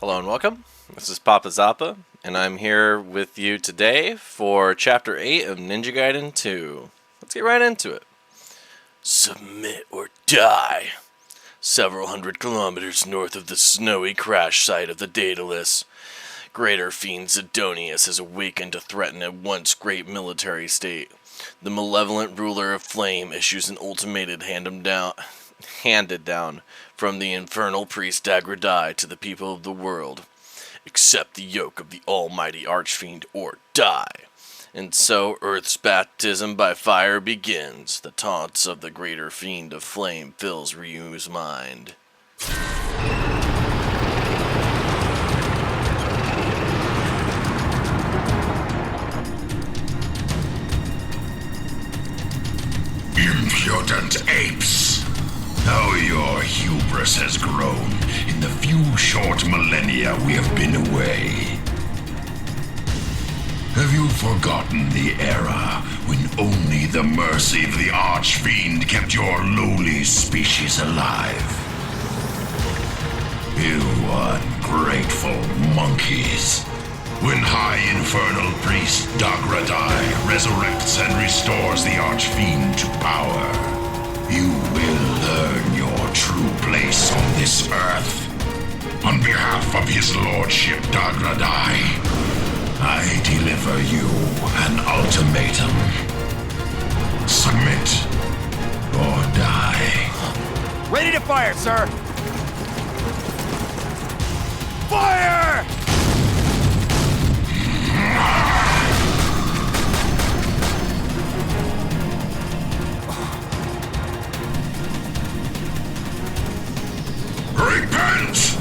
Hello and welcome. This is PappaZappa, and I'm here with you today for Chapter 8 of Ninja Gaiden 2. Let's get right into it. Submit or die. Several hundred kilometers north of the snowy crash site of the Daedalus, Greater Fiend Zidonius has awakened to threaten a once great military state. The malevolent ruler of flame issues an ultimatum handed down from the infernal priest Dagradai to the people of the world. Accept the yoke of the almighty archfiend or die. And so Earth's baptism by fire begins. The taunts of the greater fiend of flame fills Ryu's mind. Impudent apes! How your hubris has grown in the few short millennia we have been away. Have you forgotten the era when only the mercy of the Archfiend kept your lowly species alive? You ungrateful monkeys. When High Infernal Priest Dagradai resurrects and restores the Archfiend to power, you will learn your true place on this earth. On behalf of his lordship Dagradai, I deliver you an ultimatum. Submit or die. Ready to fire, sir! Fire! Repent!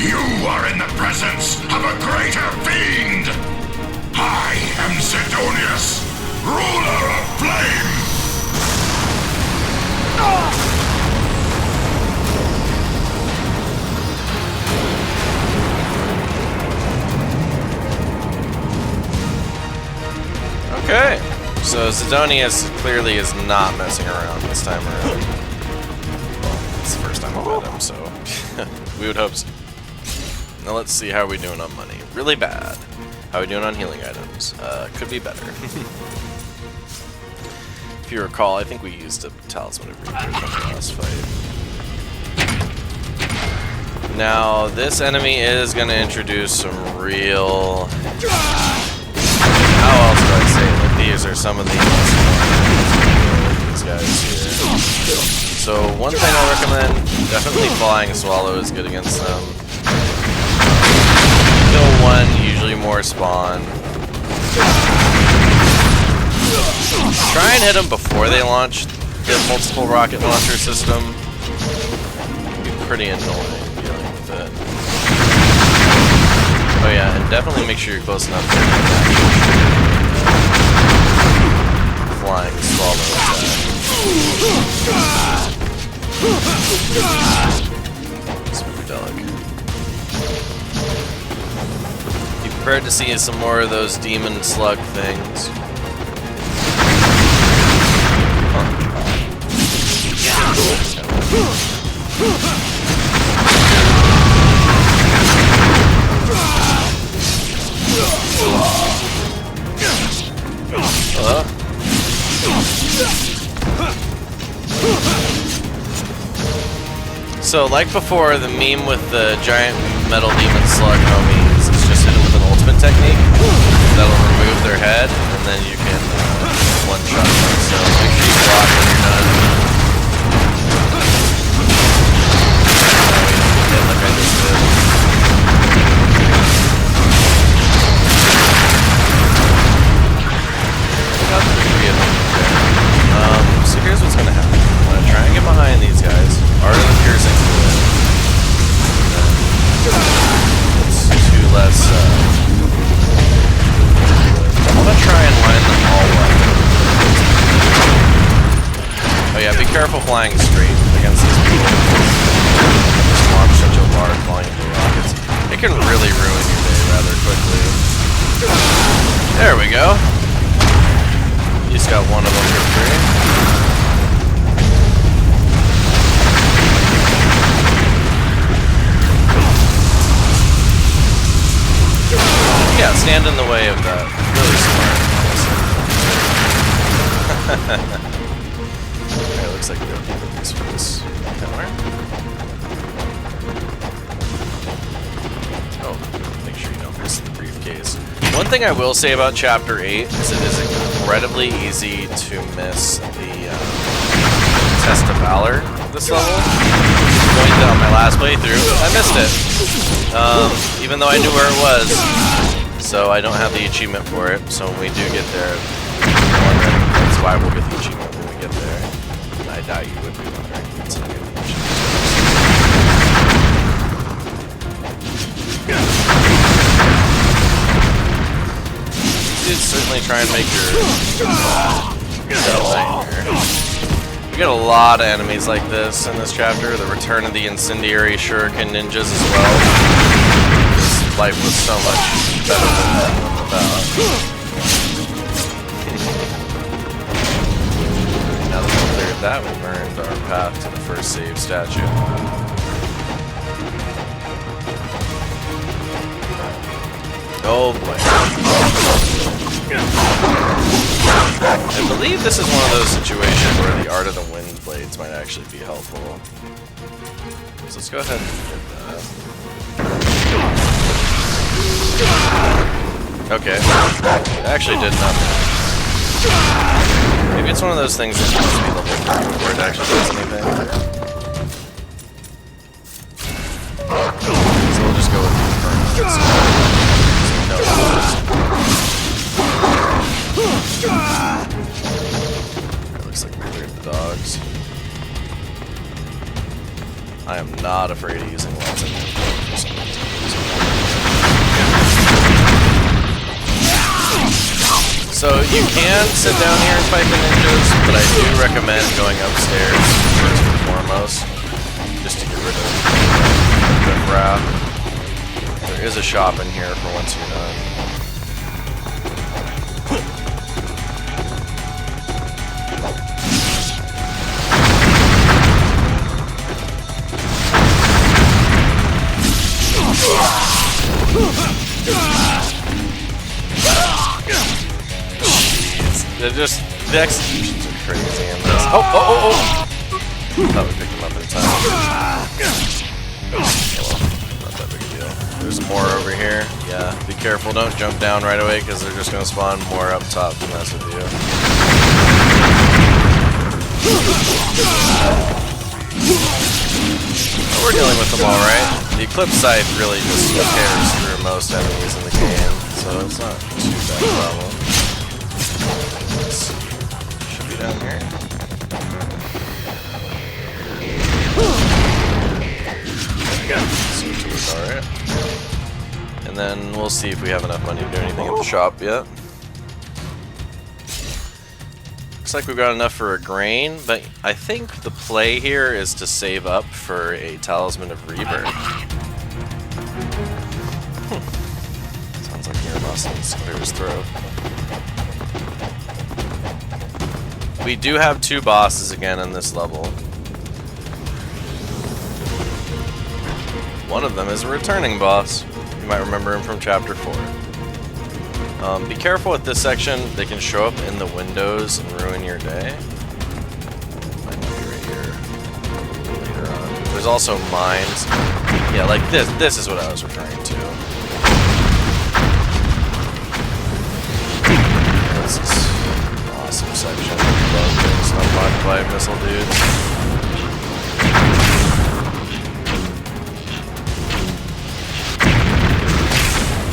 You are in the presence of a greater fiend! I am Zidonius, ruler of flame! Okay, so Zidonius clearly is not messing around this time around. Well, it's the first time I've met him, so we would hope so. Now let's see how we're doing on money. Really bad. How are we doing on healing items? Could be better. If you recall, I think we used a talisman of Reaper in the last fight. Now, this enemy is going to introduce some real... How else do I say it? Like, these are some of the these guys here. So, one thing I'll recommend, definitely Flying Swallow is good against them. Kill one, usually more spawn. Try and hit them before they launch the multiple rocket launcher system. It'd be pretty annoying dealing with it. Oh yeah, and definitely make sure you're close enough to Flying Swallow attack. Super delicate. Be prepared to see some more of those demon slug things. Hello? So, like before, the meme with the giant metal demon slug homies is just hit it with an ultimate technique. That'll remove their head, and then you can one-shot them. So, make sure you block when you're done. Hit like I just did. Got the 3 of them there. So here's what's gonna happen. I'm gonna try and get behind these guys. Art of the Piercing Fluid. It's 2 less, I'm gonna try and line them all up. Oh yeah, be careful flying straight against these people. Just launch such a large volume of rockets. It can really ruin your day rather quickly. There we go. You just got one of them for free. Yeah, stand in the way of that. Really smart. Okay, looks like we don't need these for this camera. Oh, make sure you don't miss the briefcase. One thing I will say about Chapter 8 is it is incredibly easy to miss the Test of Valor this level. Going down my last playthrough, I missed it. Even though I knew where it was. So I don't have the achievement for it. So when we do get there, that's why we'll get the achievement when we get there. And I doubt you would be wondering. So I'll get the achievement. You did certainly try and make your nightmare. We get a lot of enemies like this in this chapter. The return of the incendiary shuriken ninjas as well. This life was so much better than that without. Now that we've cleared that, we've earned our path to the first save statue. Oh boy. I believe this is one of those situations where the Art of the Wind blades might actually be helpful. So let's go ahead and get that. Okay. It actually did nothing. Maybe it's one of those things that needs to be level 3 before it actually does anything. So we'll just go with the Inferno. It looks like we cleared the dogs. I am not afraid of using lots of them. So you can sit down here and fight the ninjas, but I do recommend going upstairs first and foremost, just to get rid of the wrath. There is a shop in here for once you're done. They're just, the executions are crazy in this. Oh! Thought we picked him up in time. Well, not that big a deal. There's more over here. Yeah, be careful, don't jump down right away because they're just going to spawn more up top to mess with you. But we're dealing with them alright. The Eclipse Scythe really just tears through most enemies in the game, so it's not too bad a problem. Should be down here. Alright. And then we'll see if we have enough money to do anything at the shop yet. Looks like we've got enough for a grain, but I think the play here is to save up for a Talisman of Rebirth. Sounds like Miramas needs to clear his throat. We do have 2 bosses again in this level. One of them is a returning boss. You might remember him from Chapter 4. Be careful with this section. They can show up in the windows and ruin your day. Might not be right here. Later on. There's also mines. Yeah, like this. This is what I was referring to. This is an awesome section. Love things unlocked by missile dudes.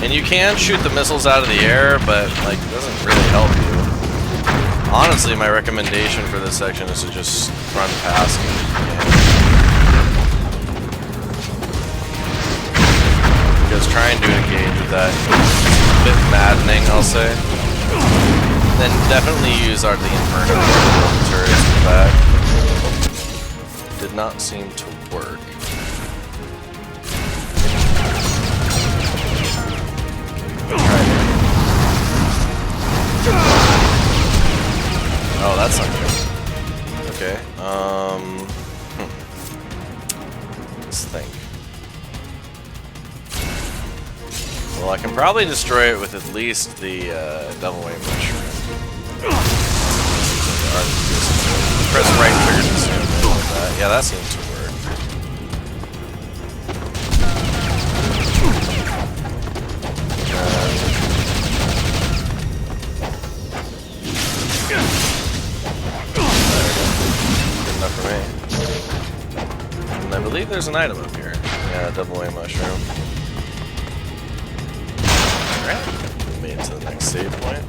And you can shoot the missiles out of the air, but like it doesn't really help you. Honestly, my recommendation for this section is to just run past it. Because trying to engage with that is a bit maddening, I'll say. Then definitely use the Inferno turrets in the back. Did not seem to work. Oh, that's not good. Okay, let's think. Well, I can probably destroy it with at least the double wave mushroom. Press right trigger to zoom in with that. Yeah, that seems to work. Good enough for me. And I believe there's an item up here. Yeah, double wave mushroom. Alright, made it to the next save point.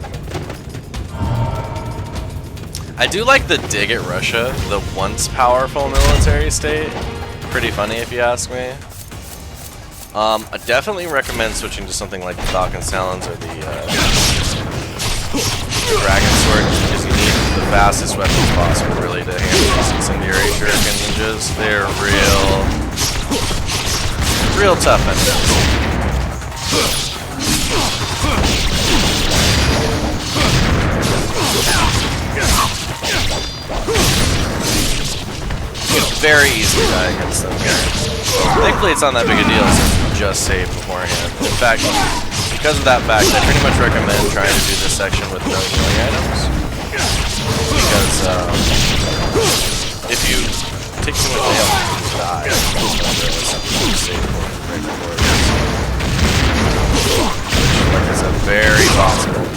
I do like the dig at Russia, the once powerful military state. Pretty funny if you ask me. I definitely recommend switching to something like the Falcon's Talons or the Dragon Sword, because you need the fastest weapons possible really to handle these incendiary shuriken ninjas. They're real tough enemies. It's very easy to die against them here. Thankfully it's not that big a deal since we just saved beforehand. In fact, because of that fact, I pretty much recommend trying to do this section with no healing items. Because if you take too much damage, you die. Like I said, very possible.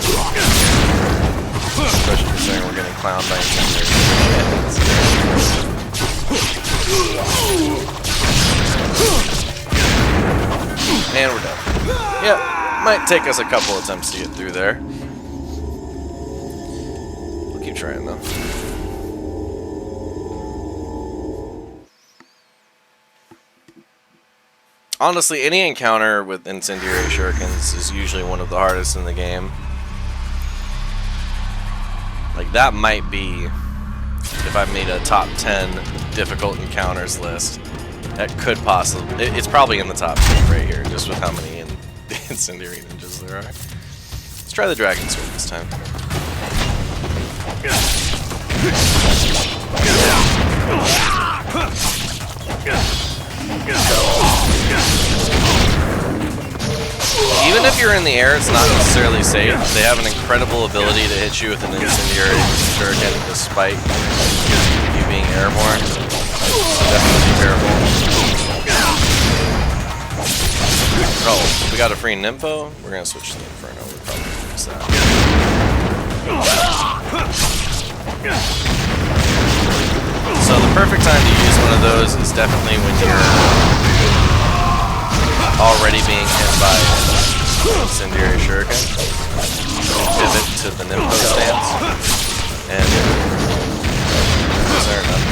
Especially considering we're getting clowned by incendiary. And we're done. Yep, might take us a couple attempts to get through there. We'll keep trying though. Honestly, any encounter with incendiary shurikens is usually one of the hardest in the game. Like, that might be, if I made a top 10 difficult encounters list, that could possibly, it's probably in the top 10 right here, just with how many incendiary ninjas there are. Let's try the Dragon Sword this time. Even if you're in the air, it's not necessarily safe. They have an incredible ability to hit you with an incendiary shuriken despite you being airborne. So definitely be careful. Oh, we got a free Nympho. We're gonna switch to the Inferno. We'll probably fix that. So the perfect time to use one of those is definitely when you're already being hit by incendiary shuriken. You pivot to the Nympho stance, and is there enough?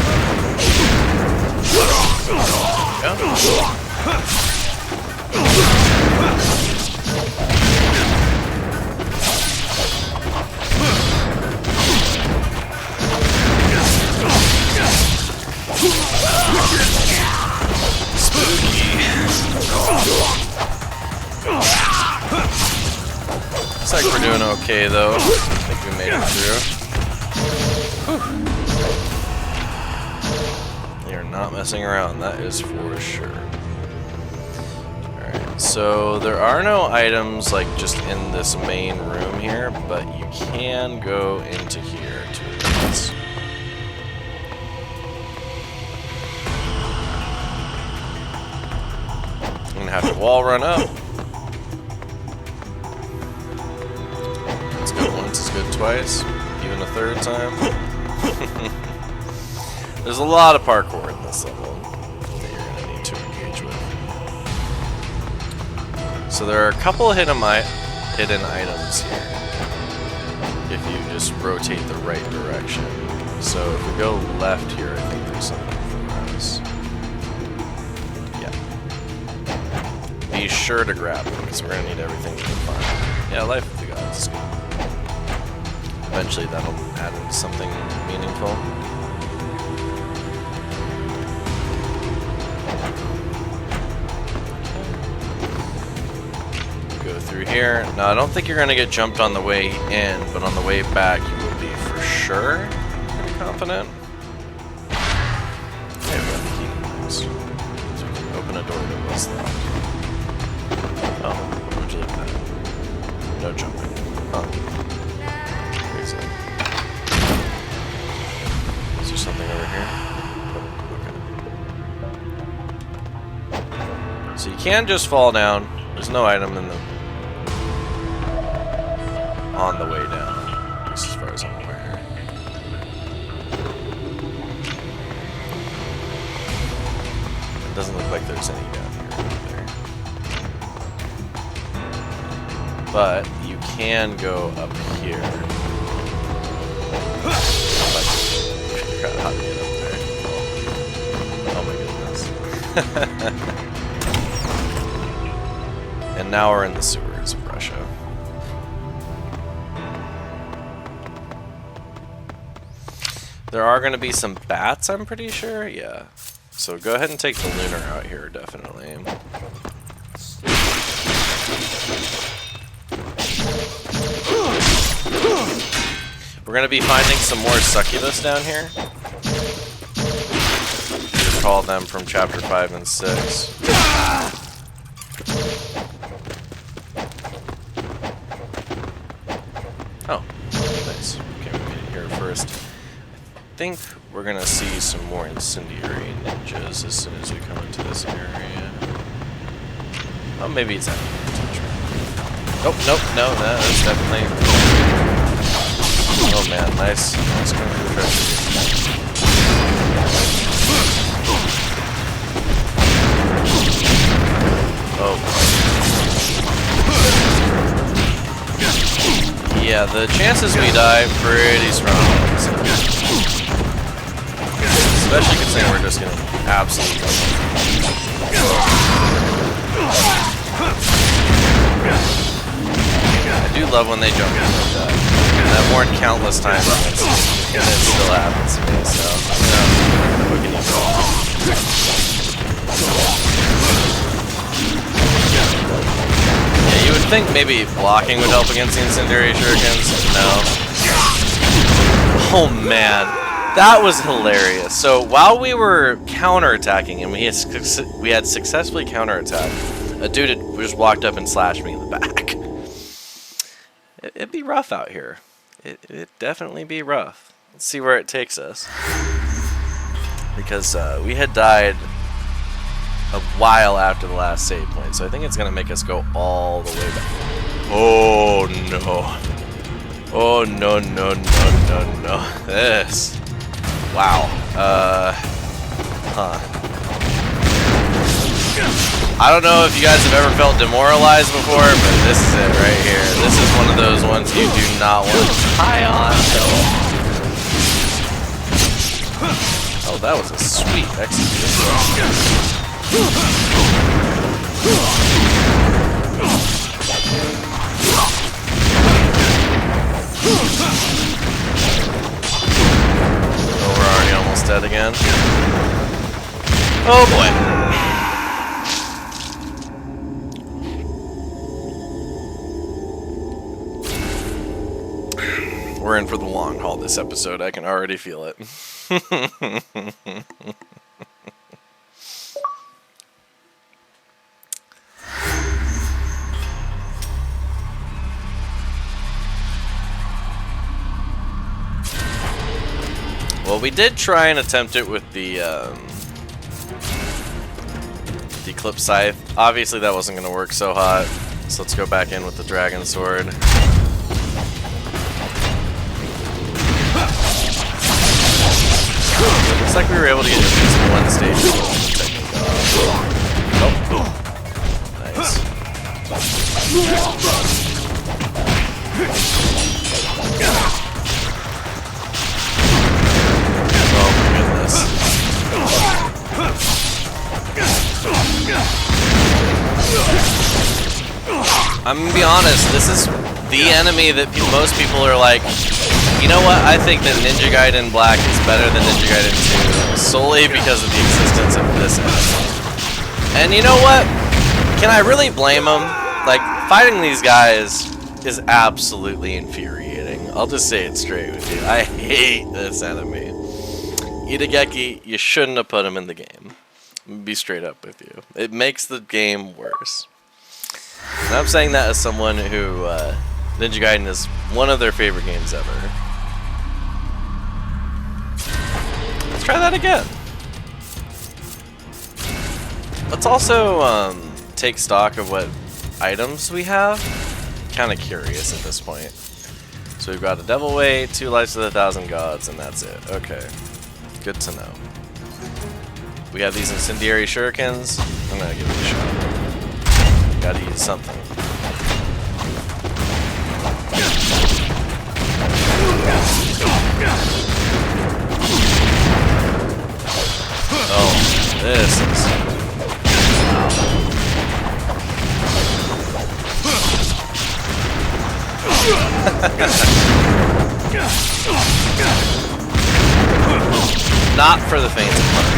Looks like we're doing okay though. I think we made it through. You're not messing around, that is for sure. Alright, so there are no items like just in this main room here, but you can go into here to advance. I'm gonna have to wall run up. It's good once, it's good twice, even a third time. There's a lot of parkour in this level that you're gonna need to engage with. So there are a couple of hidden items here if you just rotate the right direction. So if we go left here, I think there's something for us. Be sure to grab them, because we're going to need everything we can find. Yeah, Life of the Gods is good. Eventually that'll add into something meaningful. Go through here. Now, I don't think you're going to get jumped on the way in, but on the way back you will be for sure. Pretty confident. Okay, we got the key. Nice. So we can open a door that was locked. Oh, what would you look at? No jumping. Huh. Crazy. Is there something over here? Okay. So you can just fall down. There's no item in the on the way down, at least as far as I'm aware. It doesn't look like there's any down here either. But you can go up here. If I can figure out how to get up there. Oh my goodness. And now we're in the sewers of Russia. There are going to be some bats, I'm pretty sure. Yeah. So go ahead and take the lunar out here, definitely. We're going to be finding some more succubus down here. You recall them from chapter 5 and 6. Oh, nice. Okay, we made it here first. I think we're gonna see some more incendiary ninjas as soon as we come into this area. Oh, maybe it's that. Oh, nope, no, that's definitely. Oh man, nice kung fu treasure. Oh. Yeah, the chances we die pretty strong. So. Especially considering we're just getting absolutely. I do love when they jump in like that. And I've worn countless times on this, and it still happens to me, so, you know, what can you do? Yeah, you would think maybe blocking would help against the incendiary shurikens. No. Oh man, that was hilarious. So while we were counterattacking and we had successfully counterattacked, a dude had just walked up and slashed me in the back. It'd be rough out here. It'd definitely be rough. Let's see where it takes us. Because we had died a while after the last save point, so I think it's going to make us go all the way back. Oh no. Oh no, no, no, no, no. This. Wow. Huh. I don't know if you guys have ever felt demoralized before, but this is it right here. This is one of those ones you do not want to tie on. Oh, that was a sweet execution. Oh, we're already almost dead again. Oh boy. We're in for the long haul this episode. I can already feel it. Well, we did try and attempt it with the Eclipse Scythe. Obviously, that wasn't going to work so hot. So let's go back in with the Dragon Sword. Looks like we were able to get at least one stage. Oh, nice. Oh my goodness. I'm gonna be honest, this is the enemy that most people are like, you know what, I think that Ninja Gaiden Black is better than Ninja Gaiden 2 solely because of the existence of this enemy. And you know what? Can I really blame them? Like, fighting these guys is absolutely infuriating. I'll just say it straight with you. I hate this enemy. Itageki, you shouldn't have put him in the game. I'm gonna be straight up with you. It makes the game worse. And I'm saying that as someone who Ninja Gaiden is one of their favorite games ever. Let's try that again. Let's also take stock of what items we have. Kind of curious at this point. So we've got a Devil Weight, 2 Lives of the 1,000 Gods, and that's it. Okay. Good to know. We have these incendiary shurikens. I'm gonna give it a shot. Gotta use something. Oh, this is... Not for the faint of heart.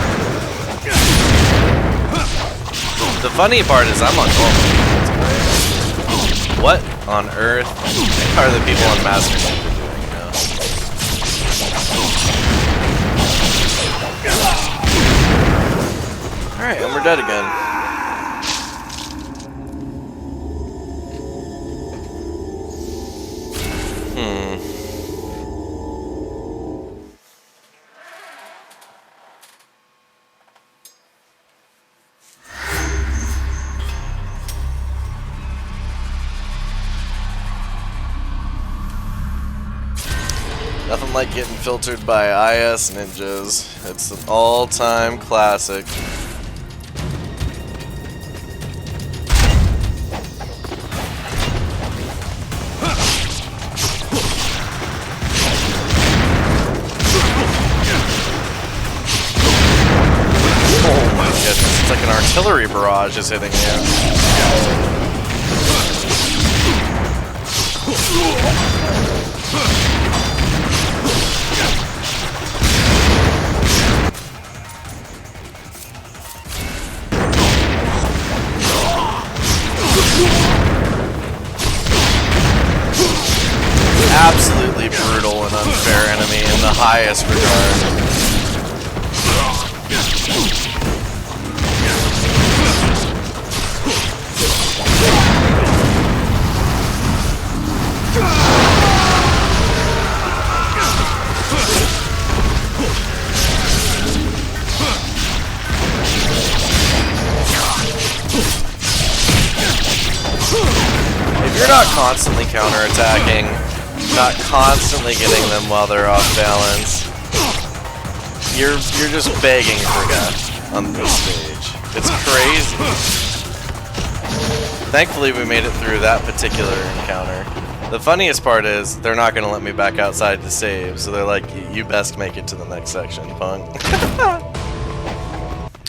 The funny part is I'm on normal. What on earth are the people on Master Chief doing now? Alright, and we're dead again. Nothing like getting filtered by IS ninjas. It's an all-time classic. Oh my goodness, it's like an artillery barrage is hitting you. Absolutely brutal and unfair enemy in the highest regard. If you're not constantly counterattacking, not constantly getting them while they're off balance, you're just begging for death on this stage. It's crazy. Thankfully we made it through that particular encounter. The funniest part is they're not going to let me back outside to save, so they're like, you best make it to the next section, punk.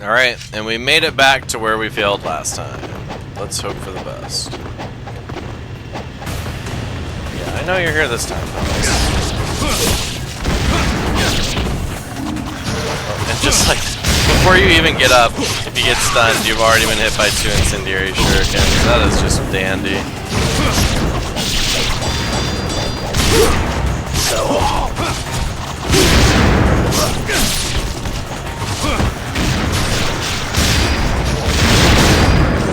Alright, and we made it back to where we failed last time. Let's hope for the best. I know you're here this time, fellas. And just like, before you even get up, if you get stunned, you've already been hit by 2 incendiary shurikens. That is just dandy.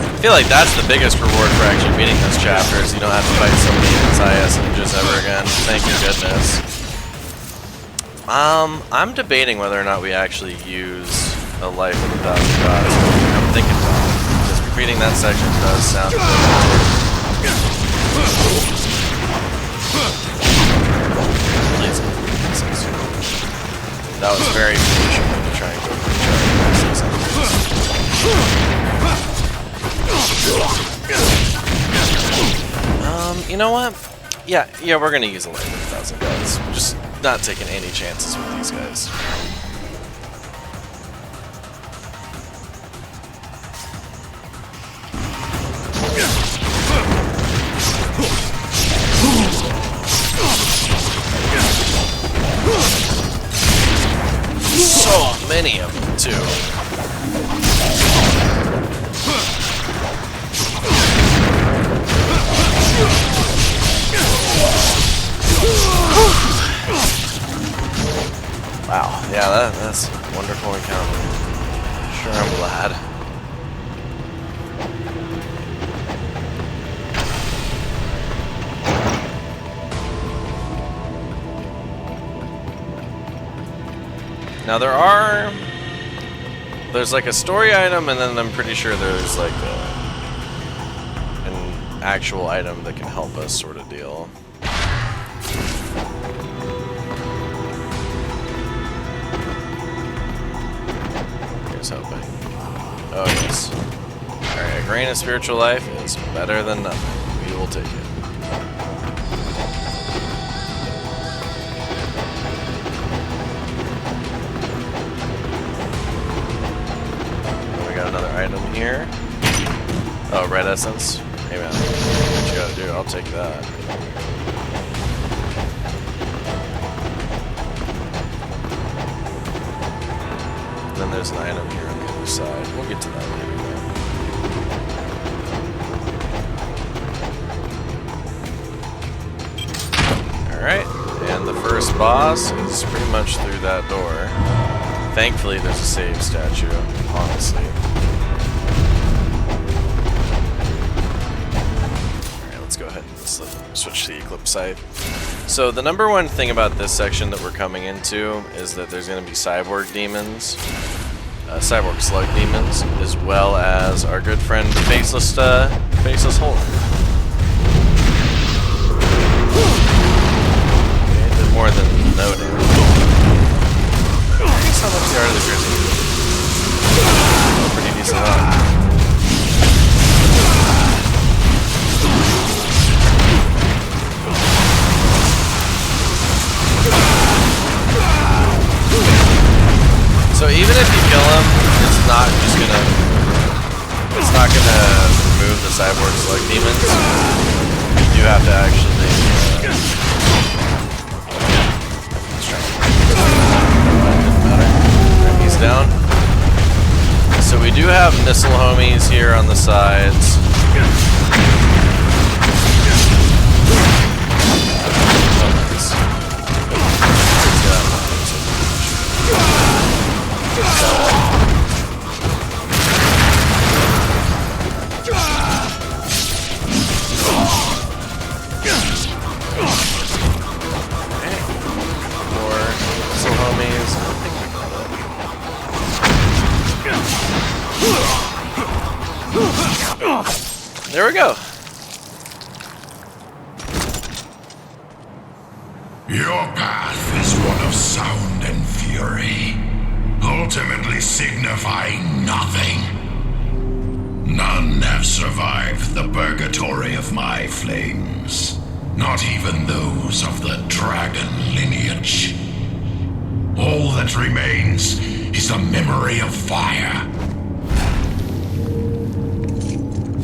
I feel like that's the biggest reward for actually beating this chapter, is you don't have to fight so many IS ninjas ever again. Thank you goodness. I'm debating whether or not we actually use a life of 1,000 gods. I'm thinking about it, because repeating that section does sound good. Please go for the 6. That was very foolish of me to try and go for the charge. You know what? Yeah, we're gonna use a life of 1,000 gods. We're just not taking any chances with these guys. So many of them, too. Wow, yeah, that's a wonderful encounter. Sure, I'm glad. Now there's like a story item, and then I'm pretty sure there's like an actual item that can help us, sort of deal. Here's hoping. Oh yes. Alright, a grain of spiritual life is better than nothing. We will take it. We got another item here. Oh, red essence. Hey man, what you gotta do? I'll take that. And then there's an item here on the other side. We'll get to that later. Alright, and the first boss is pretty much through that door. Thankfully, there's a save statue, honestly. Alright, let's go ahead and switch to the Eclipse Scythe. So, the number one thing about this section that we're coming into is that there's going to be cyborg demons, cyborg slug demons, as well as our good friend, the Faceless Holder. More than no damage. How much they are to the grizzly? Oh, pretty decent up. So even if you kill him, it's not gonna remove the cyborg slug demons. You have to actually he's down. So we do have missile homies here on the sides. There we go. Your path is one of sound and fury, ultimately signifying nothing. None have survived the purgatory of my flames, not even those of the dragon lineage. All that remains is the memory of fire.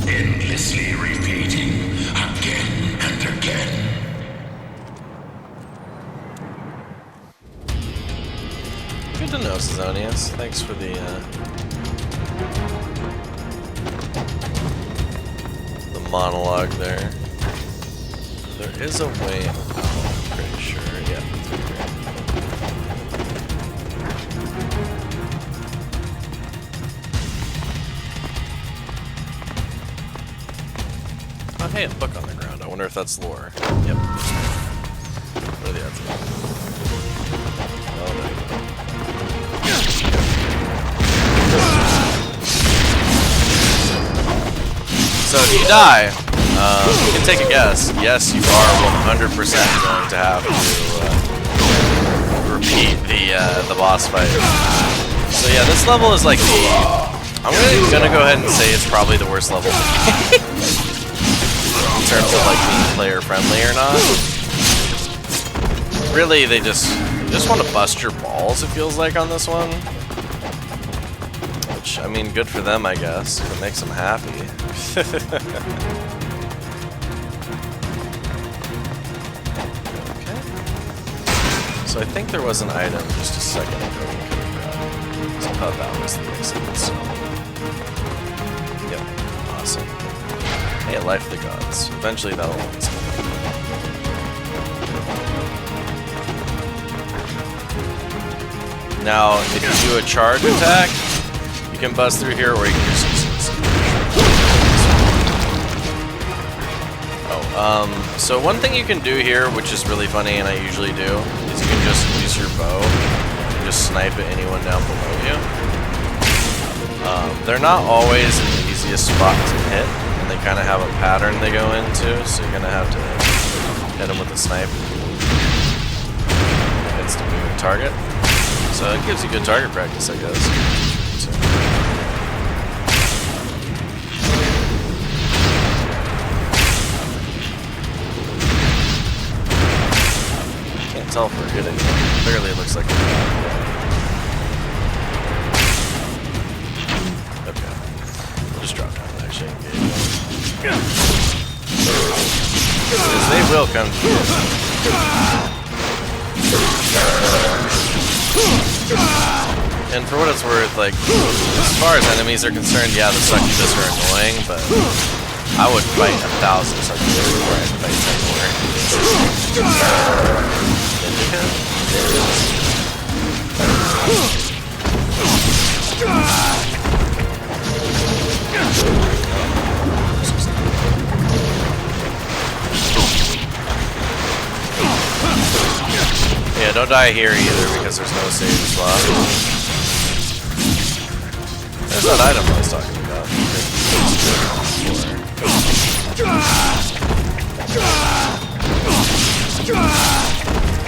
Endlessly repeating again and again. Good to know, Cezonius. Thanks for the monologue there. There is a way out, I'm pretty sure. Yeah, through here. Oh, hey, a book on the ground. I wonder if that's lore. Yep. What are the odds of that? Oh, there you go. So if you die, you can take a guess. Yes, you are 100% going to have to repeat the boss fight. So yeah, this level is like I'm gonna go ahead and say it's probably the worst level in terms of like being player friendly or not. Really, they just want to bust your balls. It feels like on this one. Which, I mean, good for them, I guess. If it makes them happy. Okay. So I think there was an item just a second ago we could have grabbed. So I thought that was the exit. So. Yep. Awesome. Hey, Life of the Gods. Eventually that'll always happen. Now, if you do a charge attack, you can bust through here, or you can just use this. Oh, so one thing you can do here, which is really funny, and I usually do, is you can just use your bow can just snipe at anyone down below you. They're not always in the easiest spot to hit, and they kind of have a pattern they go into, so you're going to have to hit them with a snipe. It's the moving target. So it gives you good target practice, I guess. So. Can't tell if we're hitting. Barely looks like we're okay. We'll just drop down and actually engage. Because they will come to you. And for what it's worth, like, as far as enemies are concerned, yeah, the succubus are annoying, but I would fight 1,000 succubus before I'd fight 10 Yeah, don't die here either because there's no save slot. There's that item I was talking about.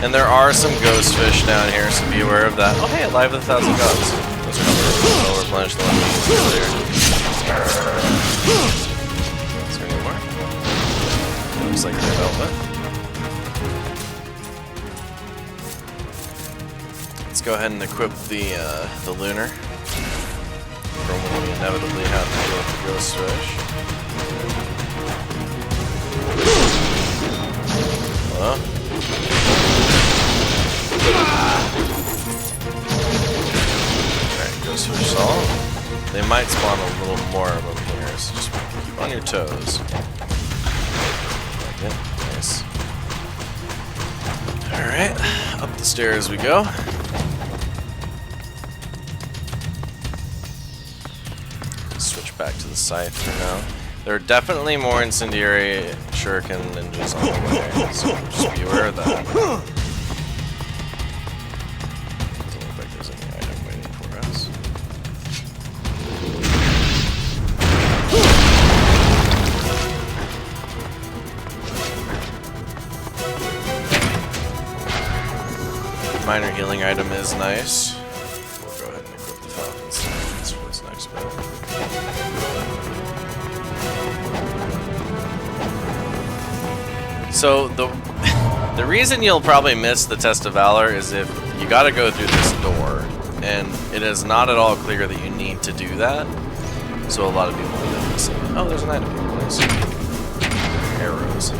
And there are some ghost fish down here, so be aware of that. Oh hey, Alive with 1,000 gods. Those are helpful. Replenish the one we used earlier. Is there any more? It looks like they're outlet. Let's go ahead and equip the lunar for when we inevitably have to deal with the ghost fish. Hello? Alright, ghost fish solved. They might spawn a little more of them here, so just keep on your toes. Okay, nice. Alright, up the stairs we go. Back to the scythe for now. There are definitely more incendiary shuriken ninjas on the way, so just be aware of that. Doesn't look like there's any item waiting for us. Minor healing item is nice. We'll go ahead and equip the falcons for this next bit. So the reason you'll probably miss the Test of Valor is if you gotta go through this door, and it is not at all clear that you need to do that. So a lot of people will miss it. Oh, there's an item. Nice. Arrows.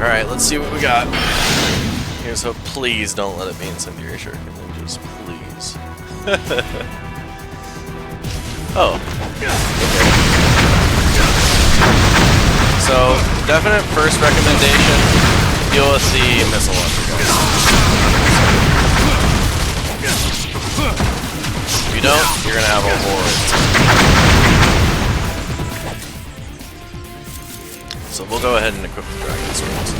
Alright, let's see what we got. Here's hope. Please don't let it be incendiary shuriken ninjas. Please. Oh. Okay. So, definite first recommendation, deal with the missile launcher guys. If you don't, you're gonna have a horde. So we'll go ahead and equip the dragon swords.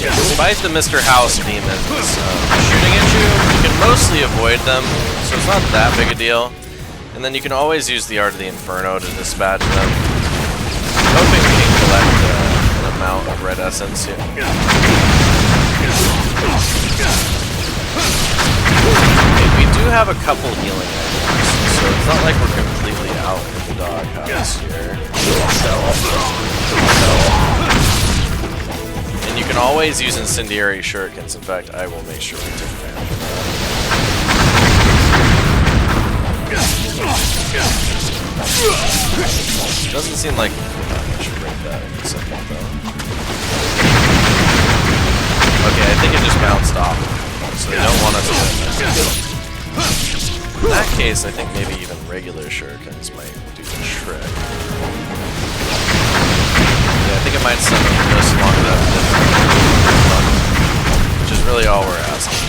Despite the Mr. House demons shooting at you, you can mostly avoid them, so it's not that big a deal. And then you can always use the Art of the Inferno to dispatch them. I'm hoping we can collect an amount of red essence here. And we do have a couple healing items, so it's not like we're completely out in the doghouse here. And you can always use incendiary shurikens. In fact, I will make sure we take advantage of that. Doesn't seem like I should break that in a second though. Okay, I think it just bounced off. So they don't want us to hit. In that case, I think maybe even regular shurikens might do the trick. Yeah, I think it might send them just long enough to hit, which is really all we're asking.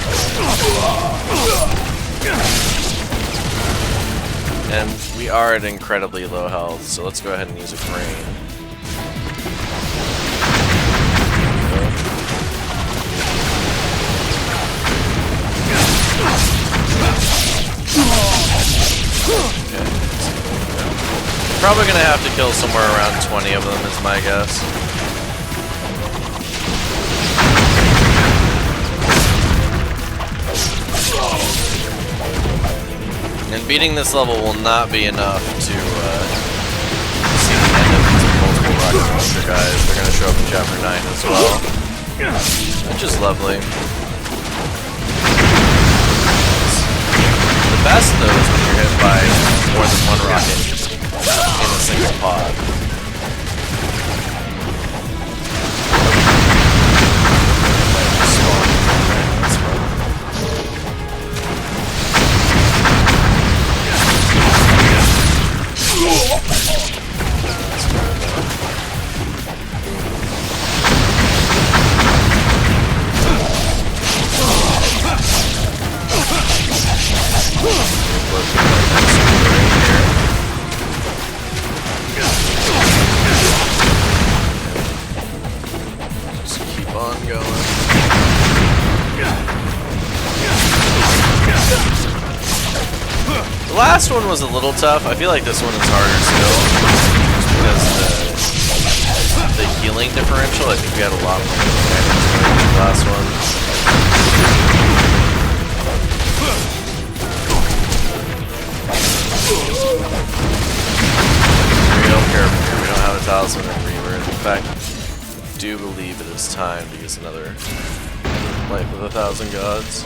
And we are at incredibly low health, so let's go ahead and use a crane. Probably gonna have to kill somewhere around 20 of them is my guess. And beating this level will not be enough to see the end of these multiple rocket launcher guys. They're gonna show up in Chapter 9 as well. Which is lovely. The best though is when you're hit by more than one rocket in a single pod. Just keep on going. The last one was a little tough. I feel like this one is harder still, just because the healing differential. I think we had a lot more damage than the last one. We don't care from here. We don't have a talisman or reaver. In fact, I do believe it is time to use another Life of 1,000 Gods.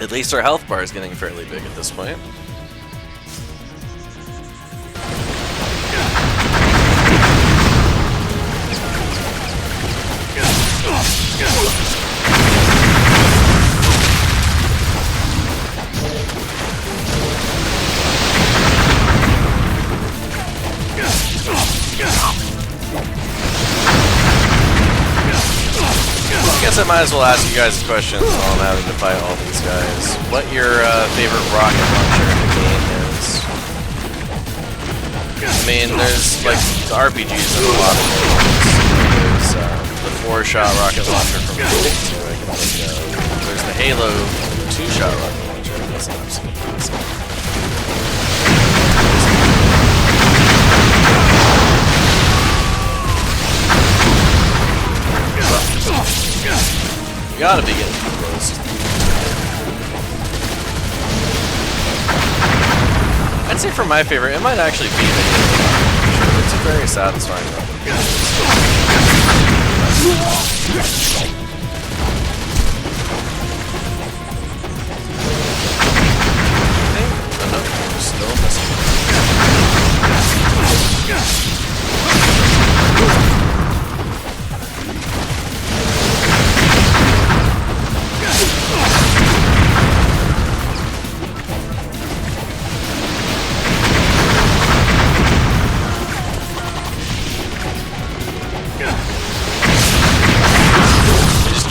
At least our health bar is getting fairly big at this point. I guess I might as well ask you guys questions while I'm having to fight all these guys. What your favorite rocket launcher in the game is? I mean, there's like the RPGs in a lot of games. There's the 4-shot rocket launcher from Gaiden 2, I can think of. There's the Halo 2-shot rocket launcher. That's an absolute awesome. You gotta be getting close. I'd say for my favorite, it might actually be the Halo. It's a very satisfying one. Oh no, we're still missing.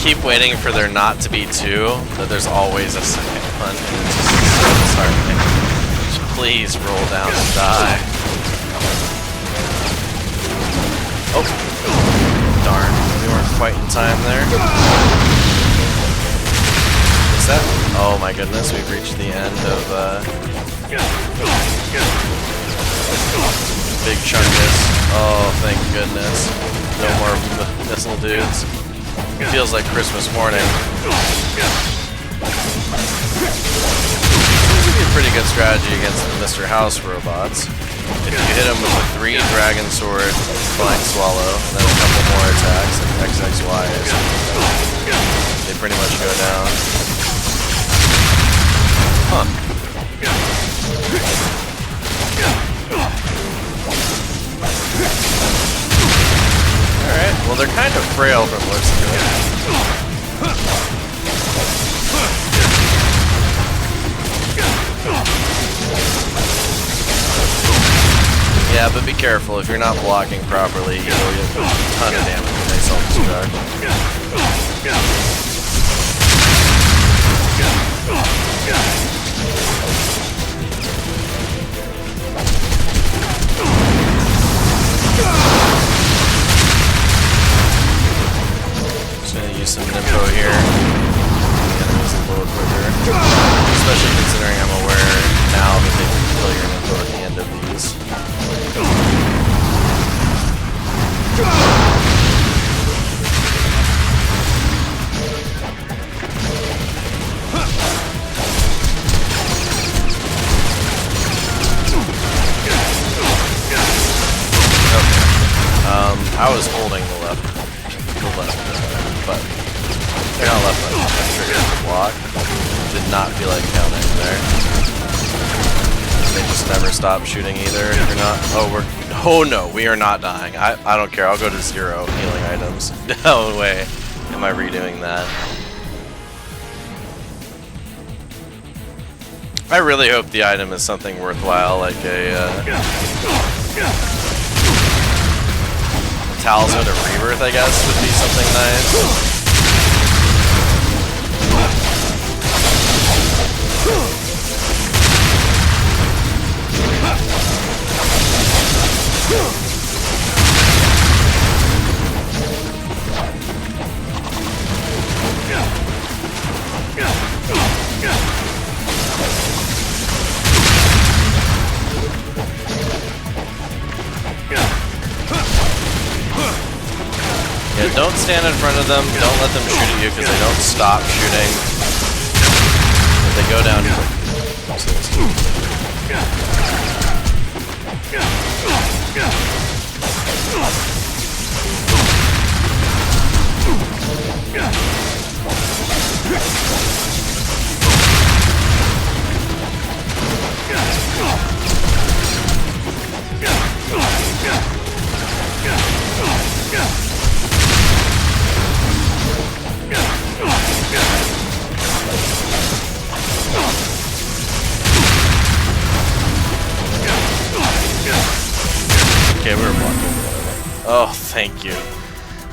Keep waiting for there not to be two, that there's always a second one, and it's just so disheartening. Just please roll down and die. Oh, darn, we weren't quite in time there. Is that? Oh my goodness, we've reached the end of Big Chungus. Oh, thank goodness. No more missile dudes. It feels like Christmas morning. This would be a pretty good strategy against the Mr. House robots. If you hit them with a 3 Dragon Sword, Flying Swallow, and then a couple more attacks, like XXY or something, they pretty much go down. Huh. Alright, well they're kind of frail from looks to it. Yeah, but be careful, if you're not blocking properly, you'll get a ton of damage when they self-destruct. Just gonna use some info here. The enemy's a little They're not left my trigger to block. Did not feel like counting there. They just never stop shooting either. You're not. Oh no, we are not dying. I don't care. I'll go to 0 healing items. No way. Am I redoing that? I really hope the item is something worthwhile, like a Talisman of Rebirth, I guess, would be something nice. Yeah, don't stand in front of them, don't let them shoot at you because they don't stop shooting. If they go down okay, we were blocking. Oh, thank you.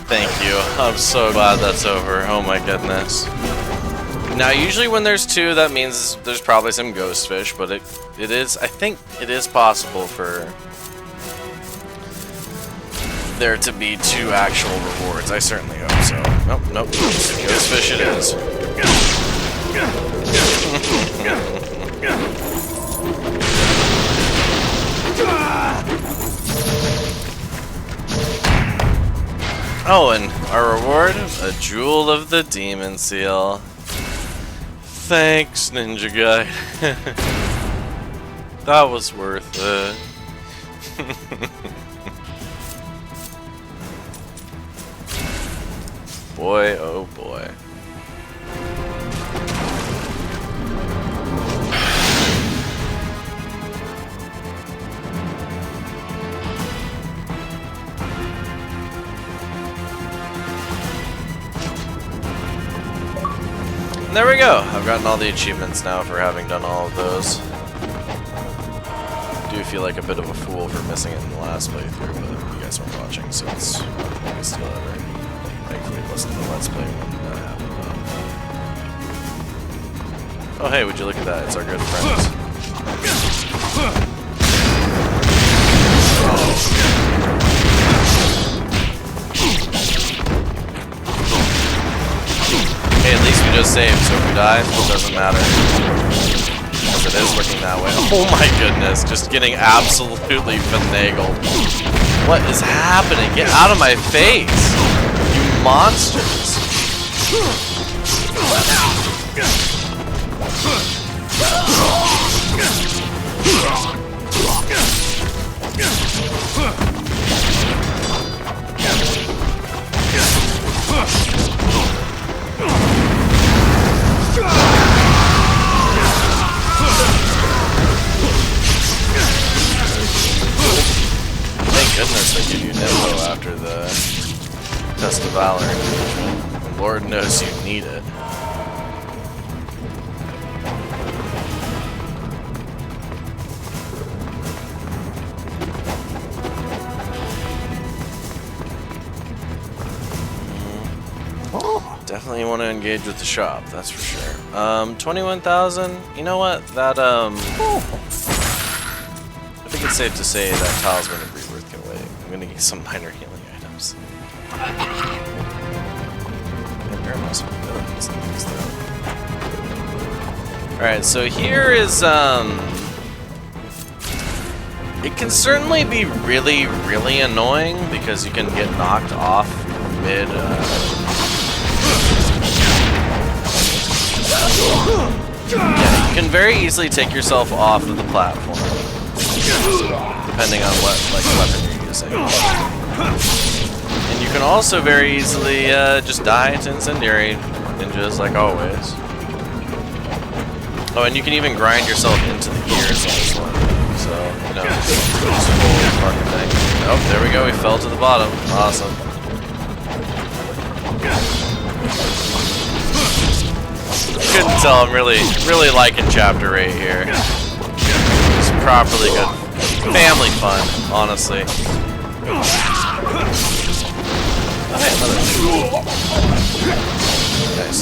Thank you. I'm so glad that's over. Oh my goodness. Now, usually when there's 2, that means there's probably some ghost fish, but it is, I think it is possible for there to be 2 actual rewards. I certainly hope so. Nope, nope. Ghost fish it is. Oh, and our reward? A Jewel of the Demon Seal. Thanks, Ninja Guy. That was worth it. Boy, oh boy. And there we go. I've gotten all the achievements now for having done all of those. I do feel like a bit of a fool for missing it in the last playthrough, but you guys weren't watching, so it's not the biggest deal ever. Thankfully, it wasn't the Let's Play when that happened. Oh hey, would you look at that? It's our good friends. Hey, at least we just saved, so if we die, it doesn't matter. Because it is looking that way. Oh my goodness, just getting absolutely finagled. What is happening? Get out of my face! You monsters! Thank goodness they give you Nimbo after the Test of Valor engagement. Lord knows you need it. Definitely want to engage with the shop, that's for sure. 21,000. You know what? That I think it's safe to say that Talisman of Rebirth can wait. I'm gonna get some minor healing items. Alright, so here is it can certainly be really, really annoying because you can get knocked off mid yeah, you can very easily take yourself off of the platform, depending on what weapon you're using. And you can also very easily just die to Incendiary ninjas, like always. Oh, and you can even grind yourself into the gears on this one. So, you know, it's a whole fucking thing. Oh, there we go. We fell to the bottom. Awesome. You couldn't tell I'm really liking Chapter 8 here. It's properly good. Family fun, honestly. Oh, hey, another. Nice.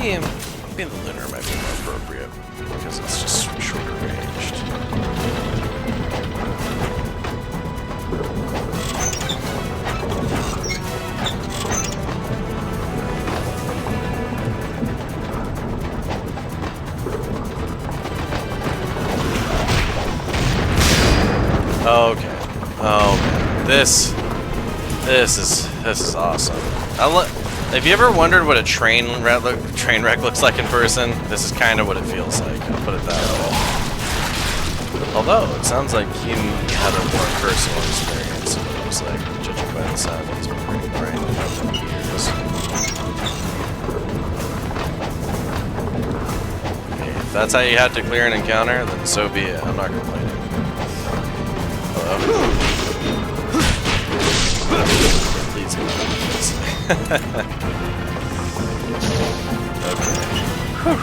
Maybe the lunar might be more appropriate because it's just shorter ranged. Okay. Oh man, this is awesome. Have you ever wondered what a train wreck looks like in person? This is kind of what it feels like. I'll put it that way. Although it sounds like he had a more personal experience. It looks like, judging by the sound, he's been pretty grinded out for years. Okay, if that's how you had to clear an encounter, then so be it. I'm not complaining. Hello. Please go. Okay. Whew.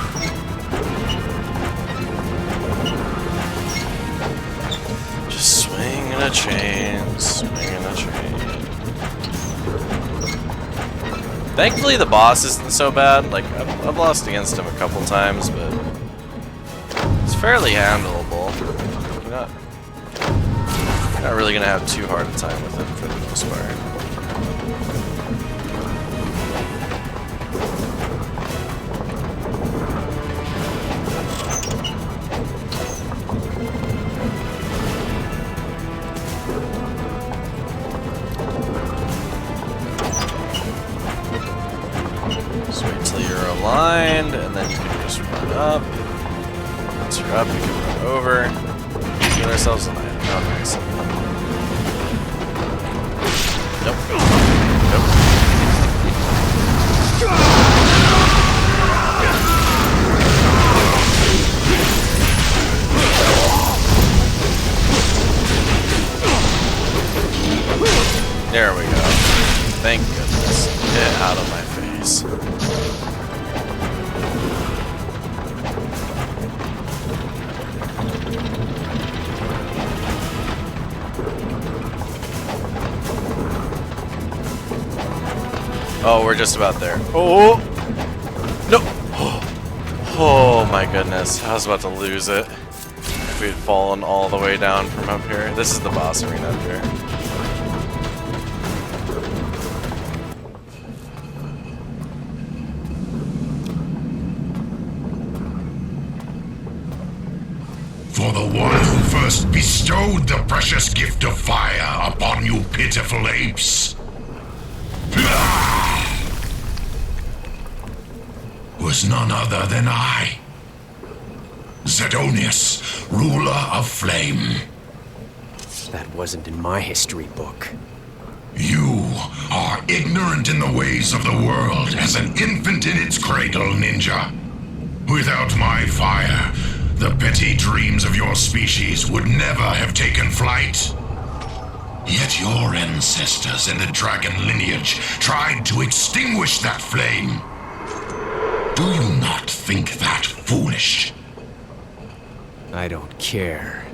Just swinging a chain, swinging a chain. Thankfully, the boss isn't so bad. Like, I've lost against him a couple times, but it's fairly handleable. You're not really gonna have too hard a time with him for the most part. Just wait till you're aligned, and then you can just run up. Once you're up, you can run over. Get ourselves an item. Oh, nice. Nope. Nope. There we go. Thank goodness. Get out of my face. Oh, we're just about there. Oh! No! Oh my goodness. I was about to lose it. If we had fallen all the way down from up here. This is the boss arena up here. For the one who first bestowed the precious gift of fire upon you pitiful apes. Was none other than I, Zedonius, ruler of flame. That wasn't in my history book. You are ignorant in the ways of the world as an infant in its cradle, ninja. Without my fire, the petty dreams of your species would never have taken flight. Yet your ancestors in the dragon lineage tried to extinguish that flame. Do you not think that foolish? I don't care.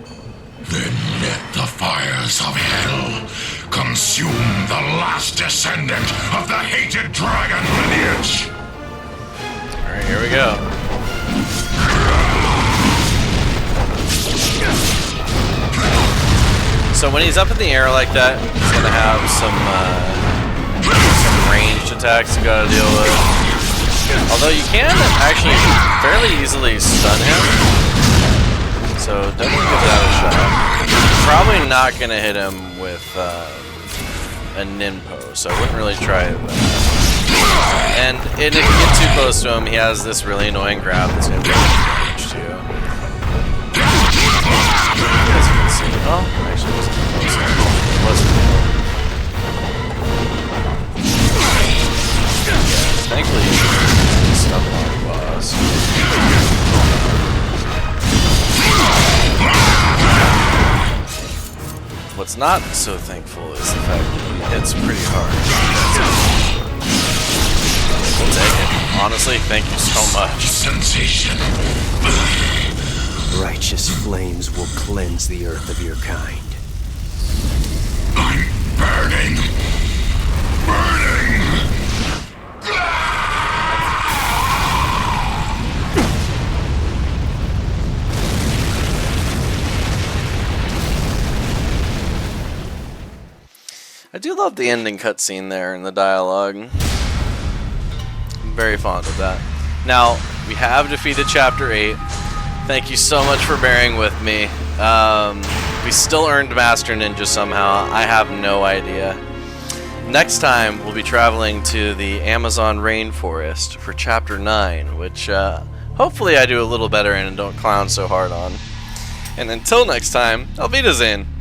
Then let the fires of hell consume the last descendant of the hated dragon lineage! Alright, here we go. So when he's up in the air like that, he's gonna have some ranged attacks you gotta deal with. Although you can actually fairly easily stun him. So definitely give that a shot. Probably not gonna hit him with a Ninpo, so I wouldn't really try that. And if you get too close to him, he has this really annoying grab that's gonna do damage to you. As you can see. Oh, actually, it wasn't close. It wasn't. Thankfully, stop on boss. What's not so thankful is the fact that he hits pretty hard. We'll take it. Honestly, thank you so much. Sensation. Righteous flames will cleanse the earth of your kind. I'm burning. Burning. I do love the ending cutscene there and the dialogue. I'm very fond of that. Now, we have defeated Chapter 8. Thank you so much for bearing with me. We still earned Master Ninja somehow. I have no idea. Next time, we'll be traveling to the Amazon rainforest for Chapter 9, which hopefully I do a little better in and don't clown so hard on. And until next time, Auf Wiedersehen!